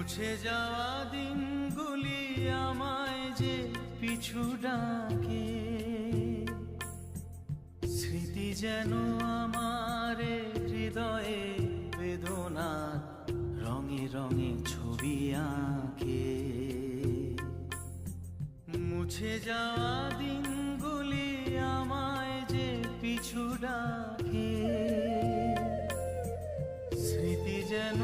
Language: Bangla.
মুছে যাওয়া দিনগুলি আমায় যে পিছু ডাকে, স্মৃতি যেন আমার হৃদয়ে বেদনার রঙে রঙে ছবি আঁকে। মুছে যাওয়া দিনগুলি আমায় যে পিছু ডাকে, স্মৃতি যেন